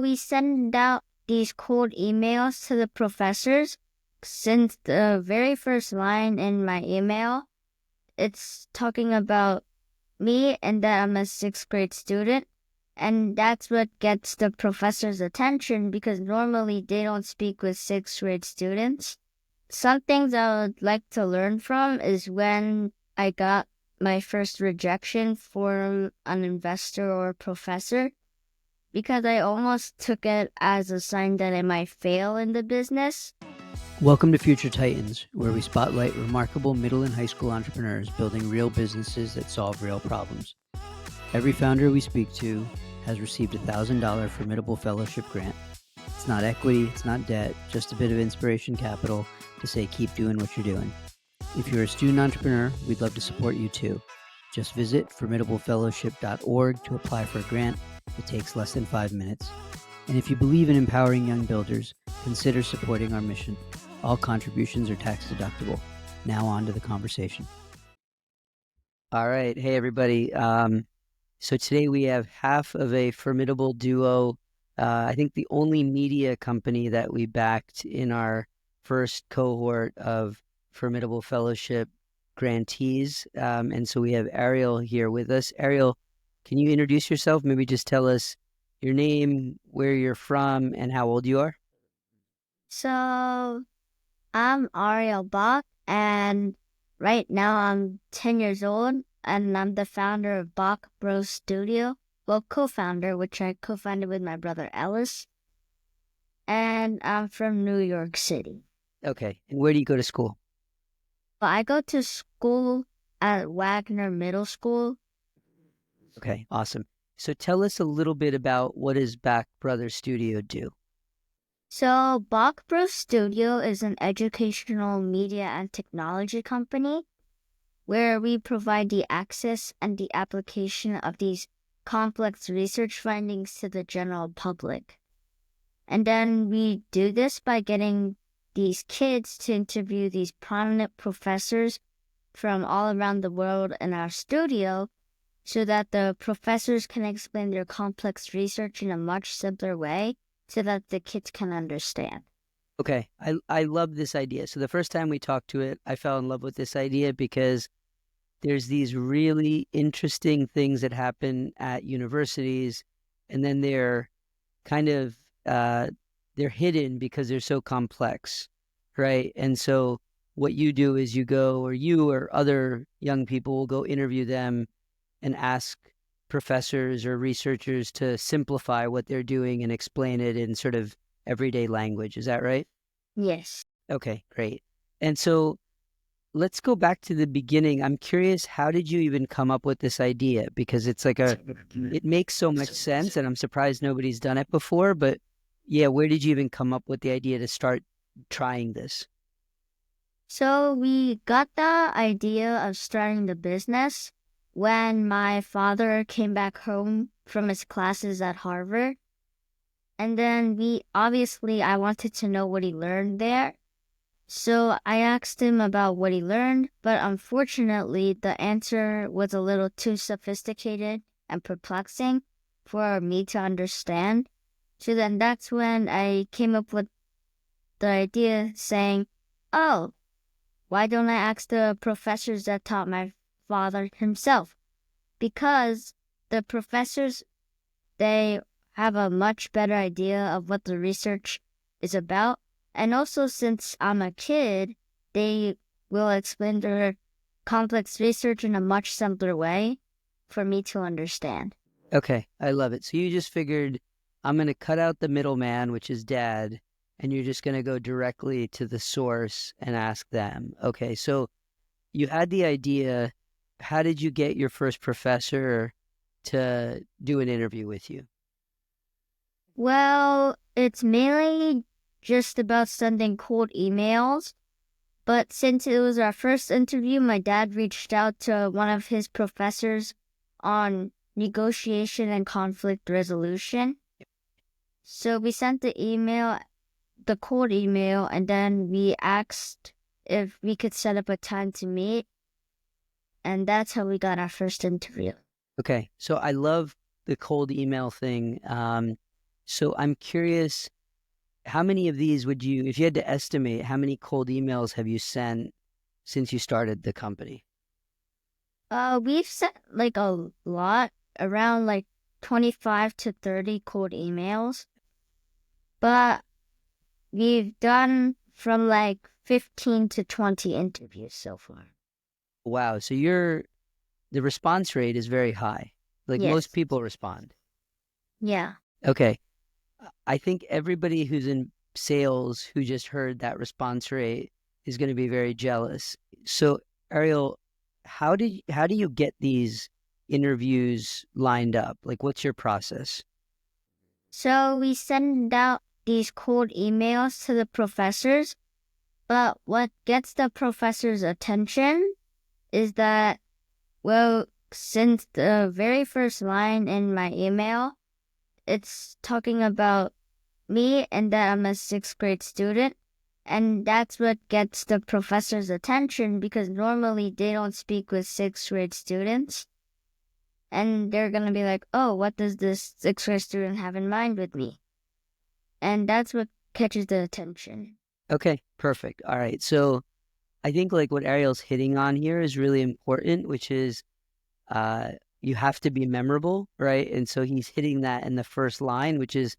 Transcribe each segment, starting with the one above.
we send out these cold emails to the professors. Since the very first line in my email, it's talking about me and that I'm a sixth grade student. And that's what gets the professor's attention because normally they don't speak with sixth grade students. Some things I would like to learn from is when I got my first rejection from an investor or professor because I almost took it as a sign that I might fail in the business. Welcome to Future Titans, where we spotlight remarkable middle and high school entrepreneurs building real businesses that solve real problems. Every founder we speak to has received a $1,000 Formidable Fellowship grant. It's not equity, it's not debt, just a bit of inspiration capital to say keep doing what you're doing. If you're a student entrepreneur, we'd love to support you too. Just visit formidablefellowship.org to apply for a grant. It takes less than 5 minutes. And if you believe in empowering young builders, consider supporting our mission. All contributions are tax deductible. Now on to the conversation. All right. Hey, everybody. So today we have half of a formidable duo. I think the only media company that we backed in our first cohort of Formidable Fellowship grantees. And so we have Ariel here with us. Ariel, can you introduce yourself? Maybe just tell us your name, where you're from, and how old you are. So I'm Ariel Bach, and right now I'm 10 years old, and I'm the founder of Bach Bros Studio. Well, co-founder, which I co-founded with my brother Ellis. And I'm from New York City. Okay. And where do you go to school? Well, I go to school at Wagner Middle School. Okay, awesome. So tell us a little bit about what does Bach Brothers Studio do? So Bach Bros Studio is an educational media and technology company where we provide the access and the application of these complex research findings to the general public. And then we do this by getting these kids to interview these prominent professors from all around the world in our studio so that the professors can explain their complex research in a much simpler way so that the kids can understand. Okay, I love this idea. So the first time we talked to it, I fell in love with this idea because there's these really interesting things that happen at universities, and then they're kind of, they're hidden because they're so complex, right? And so what you do is you go, or you or other young people will go interview them and ask professors or researchers to simplify what they're doing and explain it in sort of everyday language. Is that right? Yes. Okay, great. And so let's go back to the beginning. I'm curious, how did you even come up with this idea? Because it's like it makes so much sense, and I'm surprised nobody's done it before. But yeah, where did you even come up with the idea to start trying this? So we got the idea of starting the business when my father came back home from his classes at Harvard. And then I wanted to know what he learned there. So I asked him about what he learned, but unfortunately the answer was a little too sophisticated and perplexing for me to understand. So then that's when I came up with the idea saying, oh, why don't I ask the professors that taught my father himself? Because the professors, they have a much better idea of what the research is about. And also, since I'm a kid, they will explain their complex research in a much simpler way for me to understand. Okay, I love it. So you just figured, I'm going to cut out the middleman, which is dad, and you're just going to go directly to the source and ask them. Okay, so you had the idea. How did you get your first professor to do an interview with you? Well, it's mainly just about sending cold emails. But since it was our first interview, my dad reached out to one of his professors on negotiation and conflict resolution. So we sent the cold email, and then we asked if we could set up a time to meet. And that's how we got our first interview. Okay, so I love the cold email thing. So I'm curious, how many of these would you, if you had to estimate, how many cold emails have you sent since you started the company? We've sent like a lot, around like 25 to 30 cold emails, but we've done from like 15 to 20 interviews so far. Wow. So the response rate is very high. Like most Yes. people respond. Yeah. Okay. I think everybody who's in sales who just heard that response rate is going to be very jealous. So, Ariel, how do you get these interviews lined up? Like, what's your process? So we send out these cold emails to the professors, but what gets the professor's attention is that, well, since the very first line in my email, it's talking about me and that I'm a sixth grade student. And that's what gets the professor's attention because normally they don't speak with sixth grade students. And they're going to be like, oh, what does this sixth grade student have in mind with me? And that's what catches the attention. Okay, perfect. All right. So, I think like what Ariel's hitting on here is really important, which is uh, you have to be memorable, right? And so he's hitting that in the first line, which is,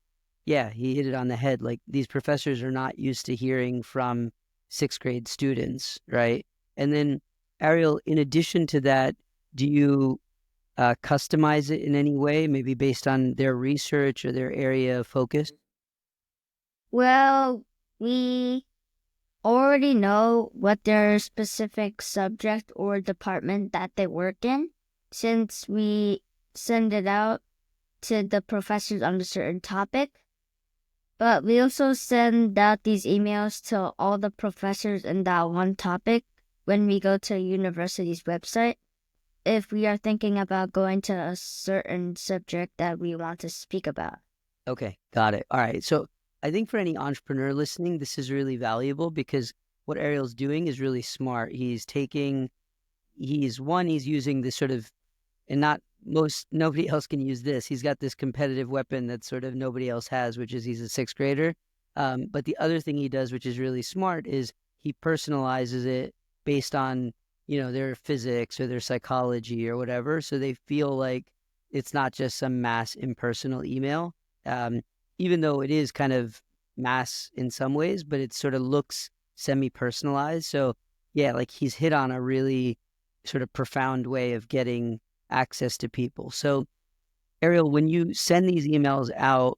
yeah, he hit it on the head. Like these professors are not used to hearing from sixth grade students, right? And then, Ariel, in addition to that, do you customize it in any way, maybe based on their research or their area of focus? Well, we already know what their specific subject or department that they work in since we send it out to the professors on a certain topic. But we also send out these emails to all the professors in that one topic when we go to a university's website if we are thinking about going to a certain subject that we want to speak about. Okay, got it. All right. So I think for any entrepreneur listening, this is really valuable because what Ariel's doing is really smart. He's using this sort of, and not nobody else can use this. He's got this competitive weapon that sort of nobody else has, which is he's a sixth grader. But the other thing he does, which is really smart, is he personalizes it based on, their physics or their psychology or whatever. So they feel like it's not just some mass impersonal email, um, even though it is kind of mass in some ways, but it sort of looks semi-personalized. So yeah, like he's hit on a really sort of profound way of getting access to people. So, Ariel, when you send these emails out,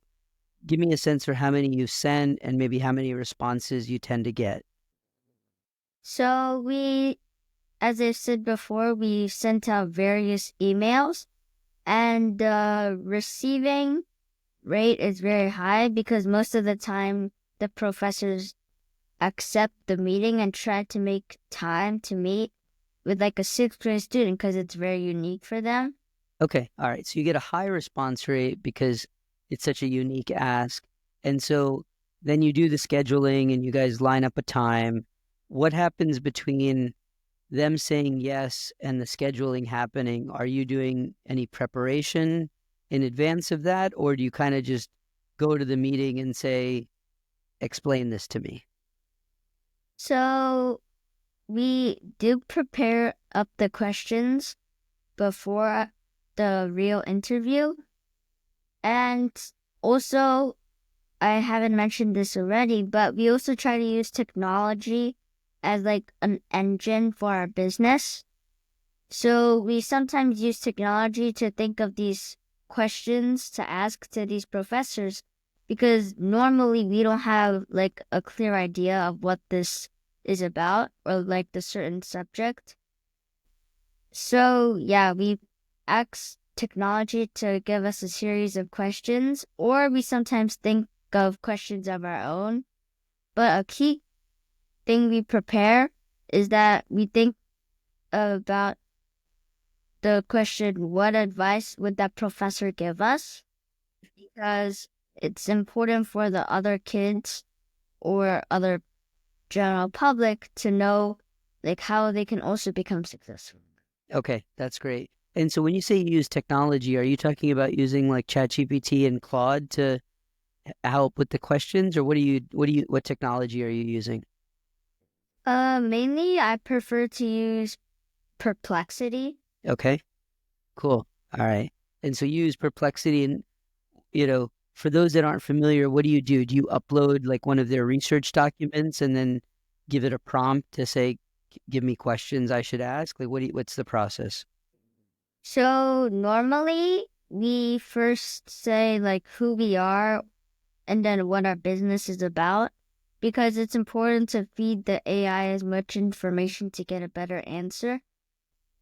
give me a sense for how many you send and maybe how many responses you tend to get. So as I said before, we sent out various emails and the receiving rate is very high because most of the time the professors accept the meeting and try to make time to meet with like a sixth grade student because it's very unique for them. Okay. All right. So you get a high response rate because it's such a unique ask. And so then you do the scheduling and you guys line up a time. What happens between them saying yes and the scheduling happening? Are you doing any preparation in advance of that? Or do you kind of just go to the meeting and say, explain this to me? So we do prepare up the questions before the real interview. And also, I haven't mentioned this already, but we also try to use technology as like an engine for our business. So we sometimes use technology to think of these questions to ask to these professors because normally we don't have like a clear idea of what this is about or like the certain subject. So yeah, we ask technology to give us a series of questions, or we sometimes think of questions of our own. But a key thing we prepare is that we think about the question, what advice would that professor give us? Because it's important for the other kids or other general public to know like how they can also become successful. Okay, that's great. And so when you say you use technology, are you talking about using like ChatGPT and Claude to help with the questions, or what technology are you using? Mainly I prefer to use Perplexity. Okay, cool. All right. And so you use Perplexity, and for those that aren't familiar, what do you do? Do you upload like one of their research documents and then give it a prompt to say, give me questions I should ask? Like, what's the process? So normally we first say like who we are and then what our business is about because it's important to feed the AI as much information to get a better answer.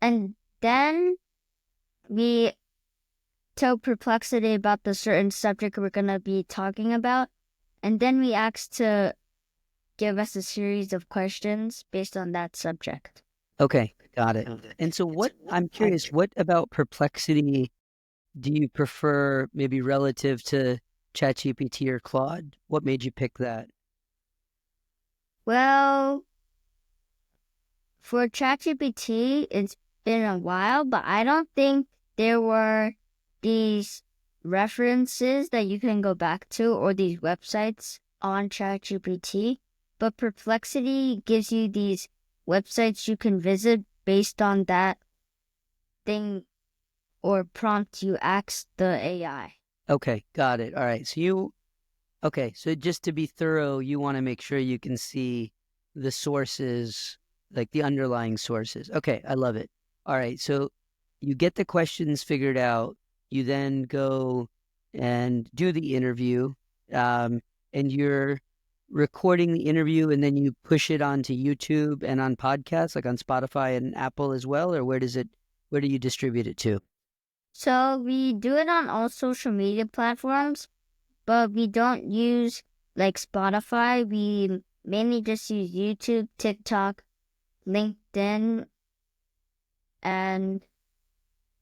And then we tell Perplexity about the certain subject we're going to be talking about. And then we ask to give us a series of questions based on that subject. Okay, got it. And so I'm curious, what about Perplexity do you prefer maybe relative to ChatGPT or Claude? What made you pick that? Well, for ChatGPT, it's been a while, but I don't think there were these references that you can go back to or these websites on ChatGPT. But Perplexity gives you these websites you can visit based on that thing or prompt you asked the AI. Okay, got it. All right. Okay, so just to be thorough, you want to make sure you can see the sources, like the underlying sources. Okay, I love it. All right, so you get the questions figured out. You then go and do the interview, and you're recording the interview, and then you push it onto YouTube and on podcasts, like on Spotify and Apple as well, or where do you distribute it to? So we do it on all social media platforms, but we don't use like Spotify. We mainly just use YouTube, TikTok, LinkedIn, and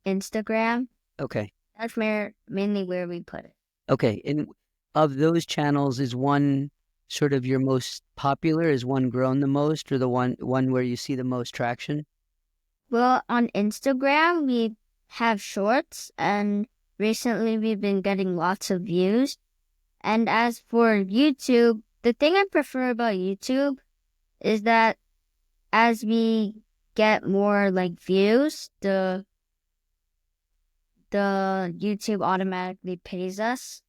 Instagram. Okay. That's mainly where we put it. Okay, and of those channels, is one sort of your most popular? Is one grown the most, or the one where you see the most traction? Well, on Instagram, we have shorts, and recently we've been getting lots of views. And as for YouTube, the thing I prefer about YouTube is that as we get more like views, the YouTube automatically pays us.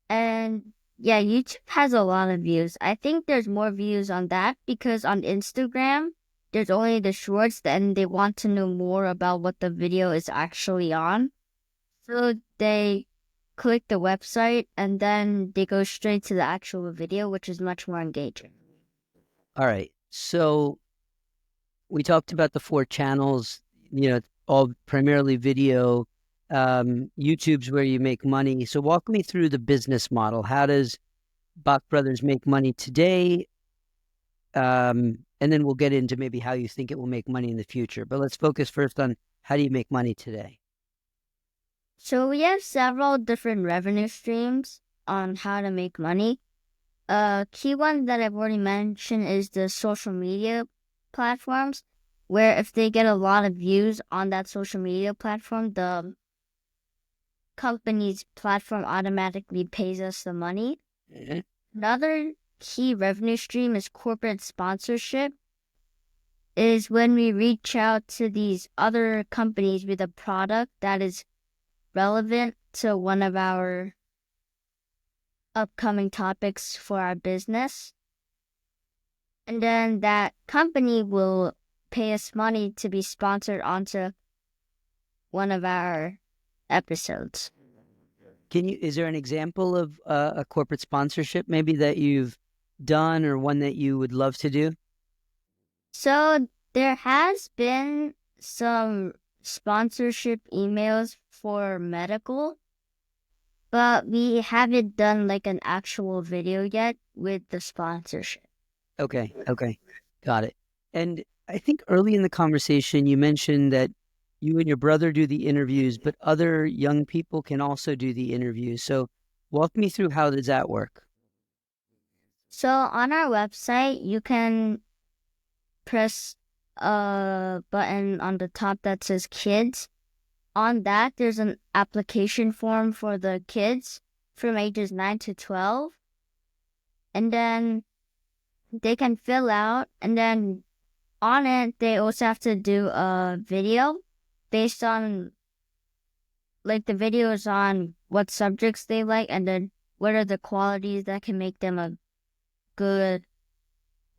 And yeah, YouTube has a lot of views. I think there's more views on that because on Instagram, there's only the shorts and they want to know more about what the video is actually on. So they click the website and then they go straight to the actual video, which is much more engaging. All right, so we talked about the four channels, all primarily video. YouTube's where you make money. So walk me through the business model. How does Bach Brothers make money today? And then we'll get into maybe how you think it will make money in the future. But let's focus first on how do you make money today? So we have several different revenue streams on how to make money. A key one that I've already mentioned is the social media platforms, where if they get a lot of views on that social media platform, the company's platform automatically pays us the money. Mm-hmm. Another key revenue stream is corporate sponsorship, is when we reach out to these other companies with a product that is relevant to one of our upcoming topics for our business. And then that company will pay us money to be sponsored onto one of our episodes. Is there an example of a corporate sponsorship maybe that you've done or one that you would love to do? So there has been some sponsorship emails for medical, but we haven't done like an actual video yet with the sponsorship. Okay, got it. And I think early in the conversation, you mentioned that you and your brother do the interviews, but other young people can also do the interviews. So walk me through how does that work? So on our website, you can press a button on the top that says kids. On that, there's an application form for the kids. from ages 9 to 12. And then they can fill out, and then on it, they also have to do a video based on, like, the videos on what subjects they like, and then what are the qualities that can make them a good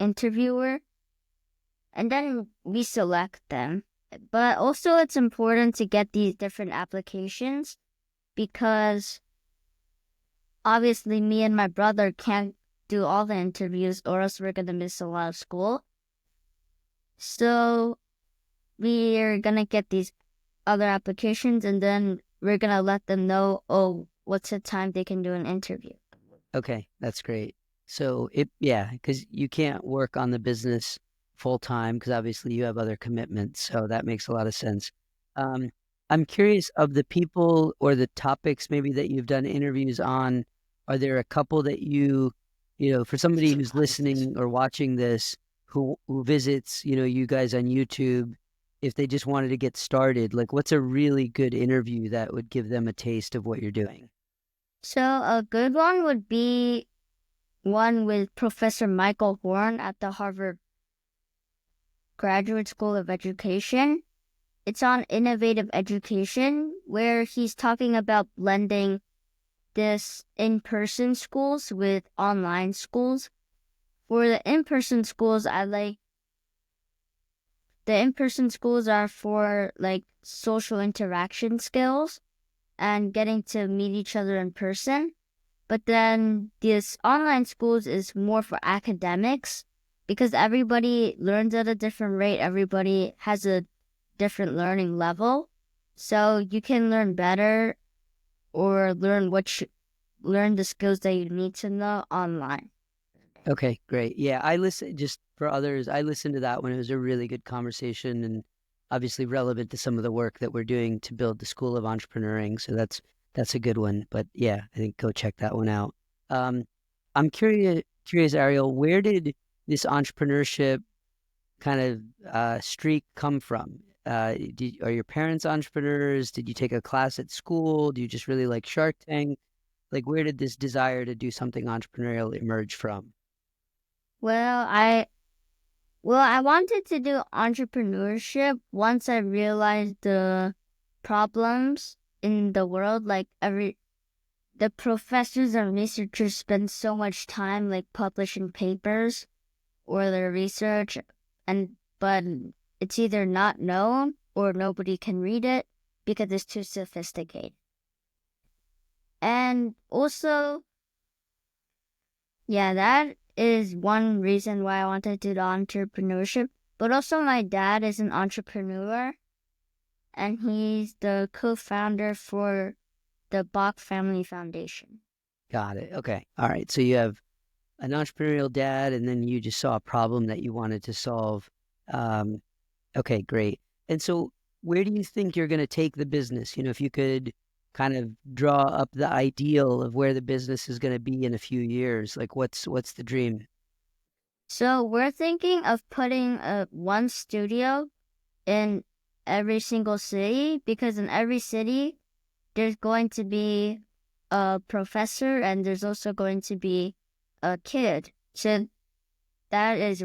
interviewer. And then we select them. But also, it's important to get these different applications because obviously me and my brother can't do all the interviews or else we're going to miss a lot of school. So we're going to get these other applications and then we're going to let them know, what's the time they can do an interview. Okay, that's great. So because you can't work on the business full time because obviously you have other commitments. So that makes a lot of sense. I'm curious of the people or the topics maybe that you've done interviews on. Are there a couple that for somebody who's listening or watching this who visits, you guys on YouTube, if they just wanted to get started, like what's a really good interview that would give them a taste of what you're doing? So a good one would be one with Professor Michael Horn at the Harvard Graduate School of Education. It's on innovative education, where he's talking about blending this in-person schools with online schools. For the in-person schools, the in-person schools are for like social interaction skills and getting to meet each other in person. But then this online schools is more for academics because everybody learns at a different rate. Everybody has a different learning level. So you can learn better or learn the skills that you need to know online. Okay, great. Yeah, I listen just for others. I listened to that one. It was a really good conversation and obviously relevant to some of the work that we're doing to build the School of Entrepreneuring. So that's a good one. But yeah, I think go check that one out. I'm curious, Ariel, where did this entrepreneurship kind of streak come from? Are your parents entrepreneurs? Did you take a class at school? Do you just really like Shark Tank? Like, where did this desire to do something entrepreneurial emerge from? Well, I wanted to do entrepreneurship once I realized the problems in the world. Like the professors and researchers spend so much time like publishing papers or their research, but it's either not known or nobody can read it because it's too sophisticated. And also, yeah, that is one reason why I wanted to do entrepreneurship. But also my dad is an entrepreneur and he's the co-founder for the Bach Family Foundation. Got it. Okay. All right. So you have an entrepreneurial dad, and then you just saw a problem that you wanted to solve. Okay, great. And so where do you think you're going to take the business? If you could kind of draw up the ideal of where the business is going to be in a few years, like what's the dream? So we're thinking of putting one studio in every single city because in every city there's going to be a professor and there's also going to be a kid. So that is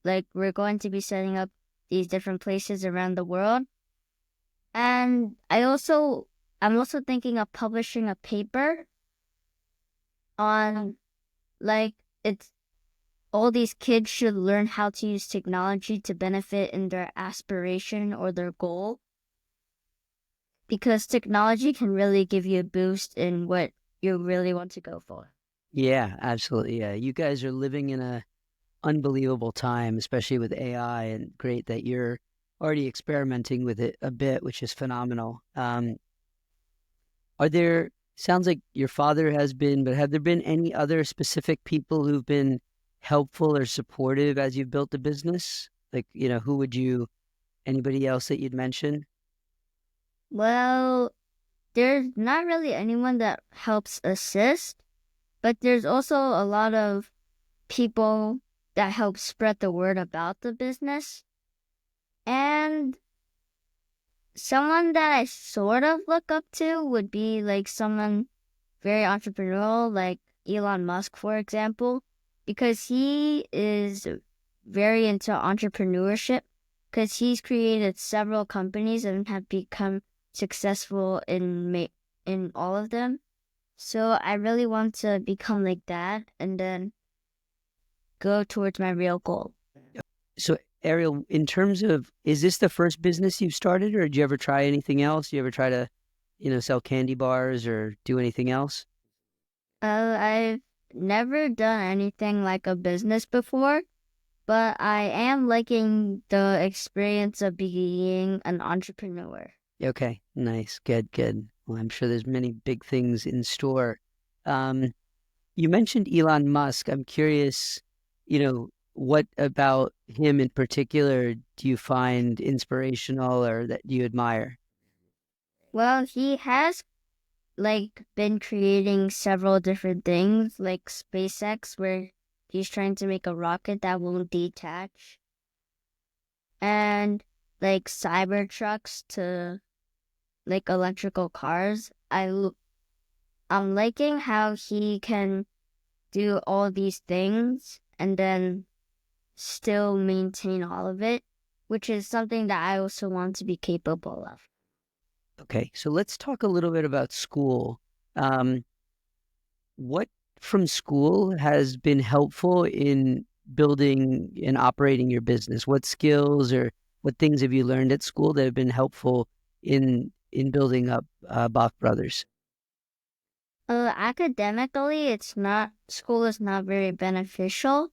like we're going to be setting up these different places around the world. And I'm also thinking of publishing a paper on like it's all these kids should learn how to use technology to benefit in their aspiration or their goal. Because technology can really give you a boost in what you really want to go for. Yeah, absolutely. Yeah. You guys are living in a unbelievable time, especially with AI, and great that you're already experimenting with it a bit, which is phenomenal. Sounds like your father has been, but have there been any other specific people who've been helpful or supportive as you've built the business? Like, anybody else that you'd mention? Well, there's not really anyone that helps assist, but there's also a lot of people that help spread the word about the business. And someone that I sort of look up to would be like someone very entrepreneurial, like Elon Musk, for example, because he is very into entrepreneurship because he's created several companies and have become successful in all of them. So I really want to become like that and then go towards my real goal. So, Ariel, in terms of, is this the first business you've started, or did you ever try anything else? You ever try to, sell candy bars or do anything else? I've never done anything like a business before, but I am liking the experience of being an entrepreneur. Okay, nice, good, good. Well, I'm sure there's many big things in store. Um, you mentioned Elon Musk. I'm curious, what about him in particular do you find inspirational or that you admire? Well, he has been creating several different things like SpaceX where he's trying to make a rocket that won't detach and like cyber trucks to like electrical cars. I'm liking how he can do all these things and then still maintain all of it, which is something that I also want to be capable of. Okay, so let's talk a little bit about school. Um, what from school has been helpful in building and operating your business? What skills or what things have you learned at school that have been helpful in building up Bach Brothers? Academically, school is not very beneficial,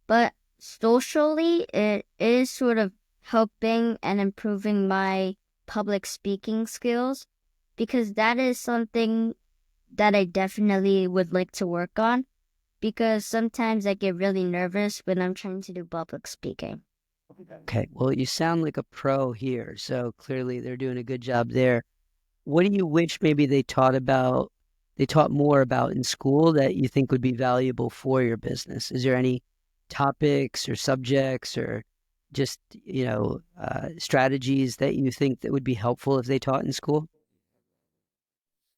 but socially, it is sort of helping and improving my public speaking skills because that is something that I definitely would like to work on because sometimes I get really nervous when I'm trying to do public speaking. Okay, well, you sound like a pro here, so clearly they're doing a good job there. What do you wish maybe they taught more about in school that you think would be valuable for your business? Is there any topics or subjects or just, strategies that you think that would be helpful if they taught in school?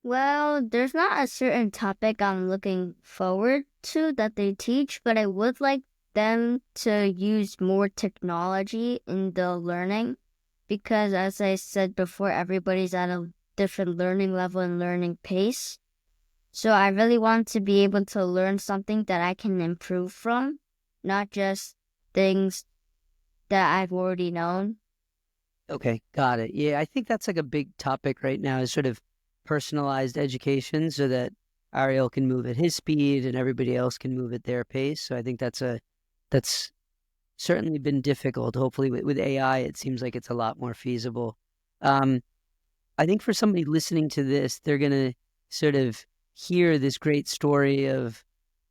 Well, there's not a certain topic I'm looking forward to that they teach, but I would like them to use more technology in the learning because, as I said before, everybody's at a different learning level and learning pace. So I really want to be able to learn something that I can improve from, not just things that I've already known. Okay, got it. Yeah, I think that's like a big topic right now is sort of personalized education so that Ariel can move at his speed and everybody else can move at their pace. So I think that's certainly been difficult. Hopefully with AI, it seems like it's a lot more feasible. Um, I think for somebody listening to this, they're going to sort of hear this great story of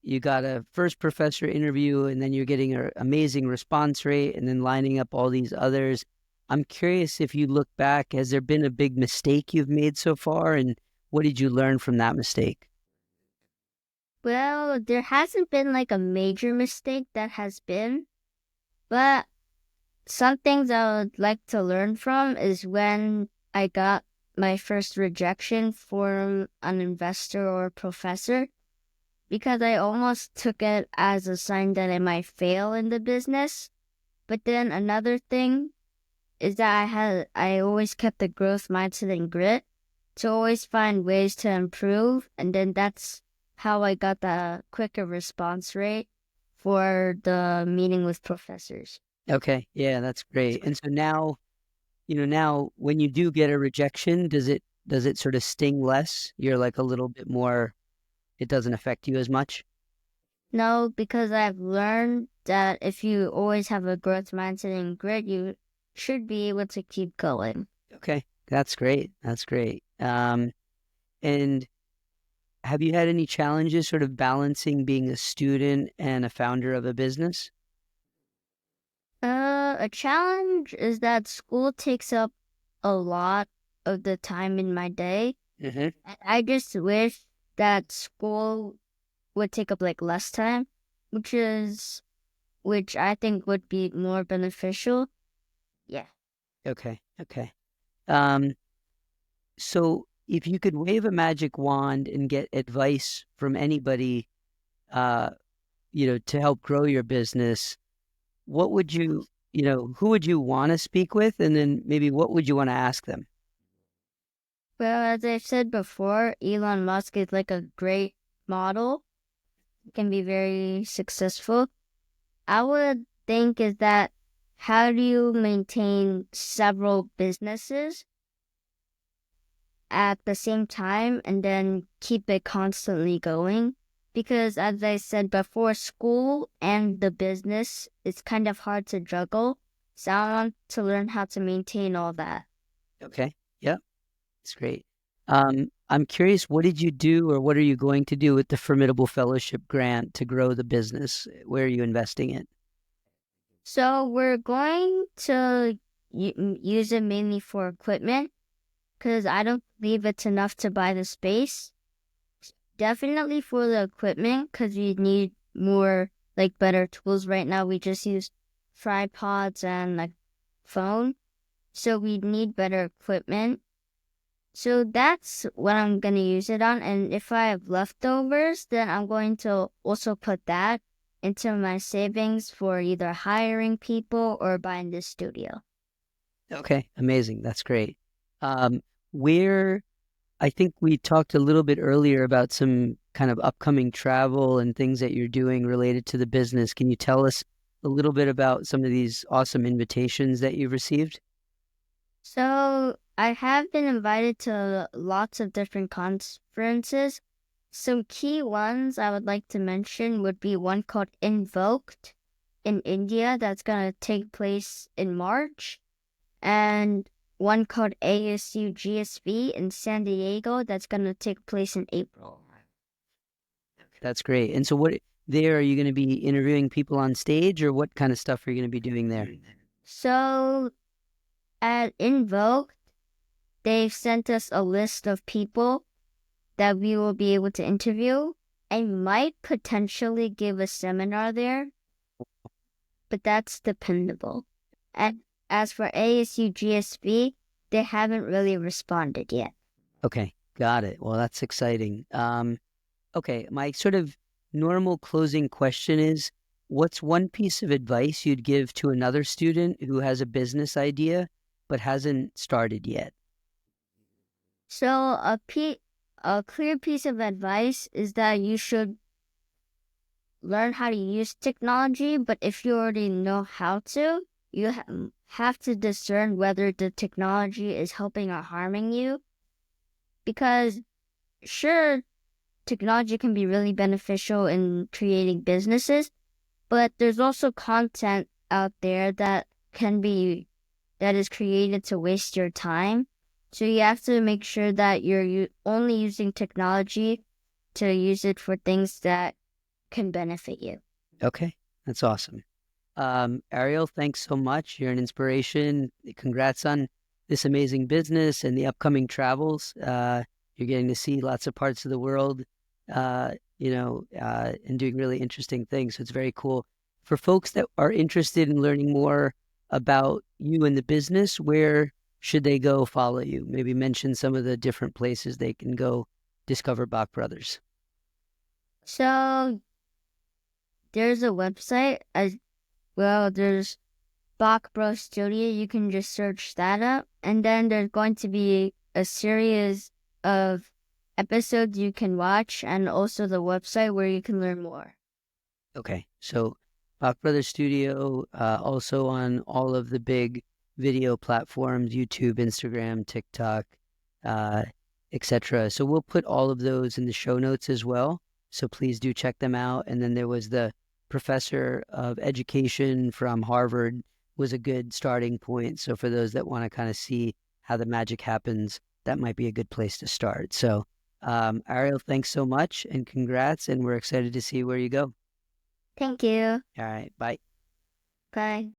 you got a first professor interview and then you're getting an amazing response rate and then lining up all these others. I'm curious if you look back, has there been a big mistake you've made so far? And what did you learn from that mistake? Well, there hasn't been like a major mistake that has been, but some things I would like to learn from is when I got my first rejection from an investor or professor because I almost took it as a sign that I might fail in the business. But then another thing is that I always kept the growth mindset and grit to always find ways to improve, and then that's how I got the quicker response rate for the meeting with professors. Okay, yeah, that's great. And so now, now when you do get a rejection, does it sort of sting less? You're like a little bit more, it doesn't affect you as much? No, because I've learned that if you always have a growth mindset and grit, you should be able to keep going. Okay, that's great. That's great. And have you had any challenges sort of balancing being a student and a founder of a business? A challenge is that school takes up a lot of the time in my day. Hmm. And I just wish that school would take up like less time, which I think would be more beneficial. Yeah. Okay, okay. Um, so if you could wave a magic wand and get advice from anybody, uh, to help grow your business, what would who would you want to speak with? And then maybe what would you want to ask them? Well, as I said before, Elon Musk is like a great model. He can be very successful. I would think is that how do you maintain several businesses at the same time and then keep it constantly going? Because as I said before, school and the business, it's kind of hard to juggle. So I want to learn how to maintain all that. Okay. Yep. It's great. I'm curious, what did you do or what are you going to do with the Formidable Fellowship grant to grow the business? Where are you investing it? So we're going to use it mainly for equipment because I don't believe it's enough to buy the space. Definitely for the equipment because we need more like better tools. Right now we just use tripods and like phone. So we need better equipment. So that's what I'm going to use it on. And if I have leftovers, then I'm going to also put that into my savings for either hiring people or buying the studio. Okay, amazing. That's great. Where I think we talked a little bit earlier about some kind of upcoming travel and things that you're doing related to the business. Can you tell us a little bit about some of these awesome invitations that you've received? So I have been invited to lots of different conferences. Some key ones I would like to mention would be one called Invoked in India that's going to take place in March, and one called ASU GSV in San Diego that's going to take place in April. That's great. And so are you going to be interviewing people on stage or what kind of stuff are you going to be doing there? So at Invoked, they've sent us a list of people that we will be able to interview. I might potentially give a seminar there, but that's dependable. And as for ASU GSV, they haven't really responded yet. Okay, got it. Well, that's exciting. Okay, my sort of normal closing question is, what's one piece of advice you'd give to another student who has a business idea but hasn't started yet? So a clear piece of advice is that you should learn how to use technology, but if you already know how to, you have to discern whether the technology is helping or harming you. Because sure, technology can be really beneficial in creating businesses, but there's also content out there that is created to waste your time. So you have to make sure that you're only using technology to use it for things that can benefit you. Okay, that's awesome. Ariel, thanks so much. You're an inspiration. Congrats on this amazing business and the upcoming travels. You're getting to see lots of parts of the world, and doing really interesting things. So it's very cool. For folks that are interested in learning more about you and the business, where should they go follow you? Maybe mention some of the different places they can go discover Bach Brothers. So there's a website there's Bach Bros Studio. You can just search that up. And then there's going to be a series of episodes you can watch and also the website where you can learn more. Okay. So Bach Brothers Studio, also on all of the big video platforms, YouTube, Instagram, TikTok, etc. So we'll put all of those in the show notes as well. So please do check them out. And then there was the professor of education from Harvard was a good starting point. So for those that want to kind of see how the magic happens, that might be a good place to start. So Ariel, thanks so much and congrats. And we're excited to see where you go. Thank you. All right. Bye. Bye.